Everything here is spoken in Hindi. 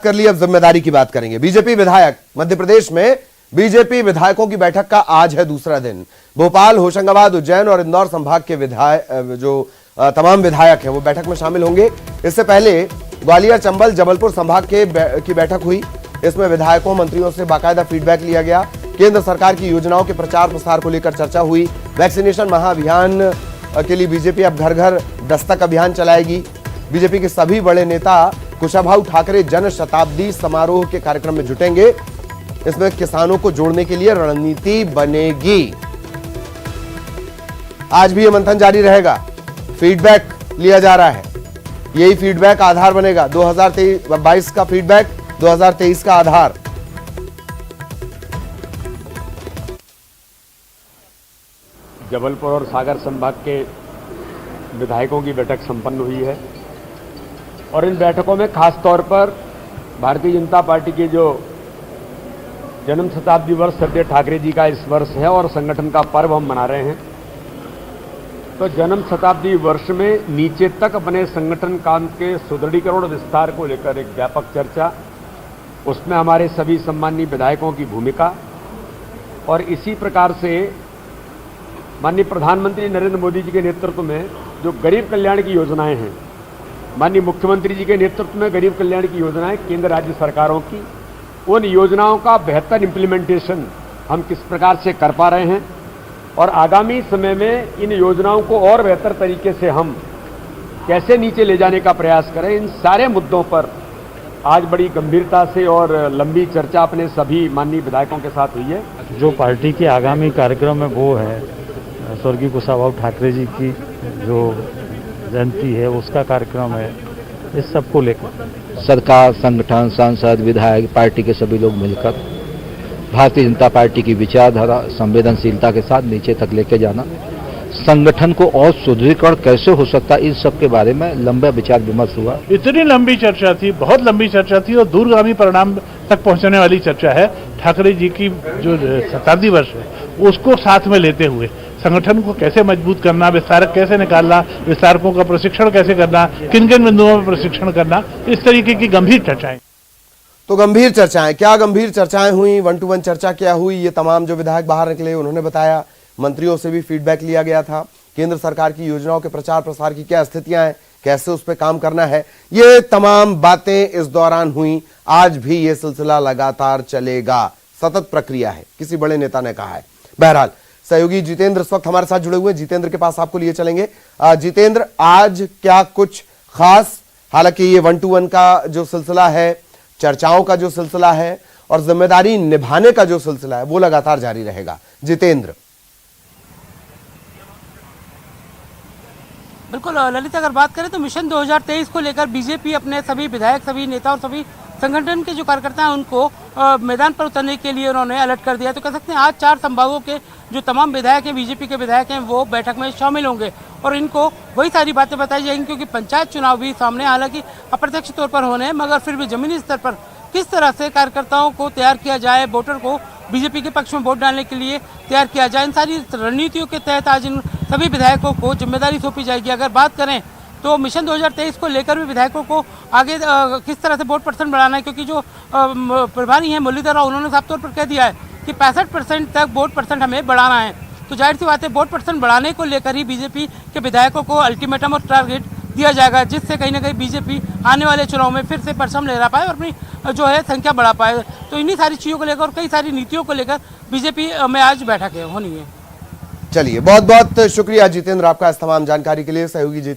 कर ली, अब जिम्मेदारी की बात करेंगे। बीजेपी विधायक, मध्य प्रदेश में बीजेपी विधायकों की बैठक का आज है दूसरा दिन। भोपाल, होशंगाबाद, उज्जैन और इंदौर संभाग के विधायक जो तमाम विधायक हैं वो बैठक में शामिल होंगे। इससे पहले ग्वालियर, चंबल, जबलपुर संभाग की बैठक हुई। इसमें विधायकों, मंत्रियों से बाकायदा फीडबैक लिया गया। केंद्र सरकार की योजनाओं के प्रचार प्रसार को लेकर चर्चा हुई। वैक्सीनेशन महाअभियान के लिए बीजेपी अब घर घर दस्तक अभियान चलाएगी। बीजेपी के सभी बड़े नेता कुशाभाऊ ठाकरे जन शताब्दी समारोह के कार्यक्रम में जुटेंगे। इसमें किसानों को जोड़ने के लिए रणनीति बनेगी। आज भी यह मंथन जारी रहेगा। फीडबैक लिया जा रहा है, यही फीडबैक आधार बनेगा। 2022 का फीडबैक 2023 का आधार। जबलपुर और सागर संभाग के विधायकों की बैठक संपन्न हुई है और इन बैठकों में खास तौर पर भारतीय जनता पार्टी के जो जन्म शताब्दी वर्ष श्रद्धेय ठाकरे जी का इस वर्ष है और संगठन का पर्व हम मना रहे हैं, तो जन्म शताब्दी वर्ष में नीचे तक अपने संगठन काम के सुदृढ़ीकरण और विस्तार को लेकर एक व्यापक चर्चा, उसमें हमारे सभी सम्मानीय विधायकों की भूमिका और इसी प्रकार से माननीय प्रधानमंत्री नरेंद्र मोदी जी के नेतृत्व में जो गरीब कल्याण की योजनाएं हैं, माननीय मुख्यमंत्री जी के नेतृत्व में गरीब कल्याण की योजनाएं केंद्र राज्य सरकारों की, उन योजनाओं का बेहतर इंप्लीमेंटेशन हम किस प्रकार से कर पा रहे हैं और आगामी समय में इन योजनाओं को और बेहतर तरीके से हम कैसे नीचे ले जाने का प्रयास करें, इन सारे मुद्दों पर आज बड़ी गंभीरता से और लंबी चर्चा अपने सभी माननीय विधायकों के साथ हुई है। जो पार्टी के आगामी कार्यक्रम है वो है स्वर्गीय कुशाभाऊ ठाकरे जी की जो जयंती है उसका कार्यक्रम है। इस सब को लेकर सरकार, संगठन, सांसद, विधायक, पार्टी के सभी लोग मिलकर भारतीय जनता पार्टी की विचारधारा संवेदनशीलता के साथ नीचे तक लेके जाना, संगठन को और सुदृढ़ीकरण कैसे हो सकता है, इन सब के बारे में लंबा विचार विमर्श हुआ। इतनी लंबी चर्चा थी, बहुत लंबी चर्चा थी और दूरगामी परिणाम तक पहुंचने वाली चर्चा है। ठाकरे जी की जो शताब्दी वर्ष है उसको साथ में लेते हुए संगठन को कैसे मजबूत करना, विस्तारक कैसे निकालना, विस्तारकों का प्रशिक्षण कैसे करना, किन किन बिंदुओं पर प्रशिक्षण करना, इस तरीके की गंभीर चर्चाएं। तो गंभीर चर्चाएं, क्या गंभीर चर्चाएं हुई, 1-to-1 चर्चा क्या हुई, ये तमाम जो विधायक बाहर निकले उन्होंने बताया। मंत्रियों से भी फीडबैक लिया गया था। केंद्र सरकार की योजनाओं के प्रचार प्रसार की क्या स्थितियां हैं, कैसे उस पर काम करना है, ये तमाम बातें इस दौरान हुई। आज भी ये सिलसिला लगातार चलेगा, सतत प्रक्रिया है, किसी बड़े नेता ने कहा है। बहरहाल सहयोगी जितेंद्र इस वक्त हमारे साथ जुड़े हुए हैं। जितेंद्र के पास आपको लिए चलेंगे। जितेंद्र, आज क्या कुछ खास, हालांकि ये 1-to-1 का जो सिलसिला है, चर्चाओं का जो सिलसिला है और जिम्मेदारी निभाने का जो सिलसिला है वो लगातार जारी रहेगा। जितेंद्र। बिल्कुल ललित, अगर बात करें तो मिशन 2023 को लेकर बीजेपी अपने सभी विधायक, सभी नेता और सभी संगठन के जो कार्यकर्ता हैं उनको मैदान पर उतरने के लिए उन्होंने अलर्ट कर दिया। तो कह सकते हैं आज 4 संभागों के जो तमाम विधायक हैं, बीजेपी के विधायक हैं, वो बैठक में शामिल होंगे और इनको वही सारी बातें बताई जाएंगी, क्योंकि पंचायत चुनाव भी सामने, हालांकि अप्रत्यक्ष तौर पर होने हैं, मगर फिर भी जमीनी स्तर पर किस तरह से कार्यकर्ताओं को तैयार किया जाए, वोटर को बीजेपी के पक्ष में वोट डालने के लिए तैयार किया जाए, इन सारी रणनीतियों के तहत आज इन सभी विधायकों को जिम्मेदारी सौंपी जाएगी। अगर बात करें तो मिशन 2023 को लेकर भी विधायकों को आगे किस तरह से वोट परसेंट बढ़ाना है, क्योंकि जो प्रभारी हैं मुरलीधर राव, उन्होंने साफ तौर पर कह दिया है कि 65% तक वोट परसेंट हमें बढ़ाना है। तो जाहिर सी बात है वोट परसेंट बढ़ाने को लेकर ही बीजेपी के विधायकों को अल्टीमेटम और टारगेट दिया जाएगा, जिससे कहीं ना कहीं बीजेपी आने वाले चुनाव में फिर से परचम लहरा पाए और अपनी जो है संख्या बढ़ा पाए। तो इन्हीं सारी चीज़ों को लेकर और कई सारी नीतियों को लेकर बीजेपी में आज बैठक होनी है। चलिए, बहुत बहुत शुक्रिया जितेंद्र आपका इस तमाम जानकारी के लिए। सहयोगी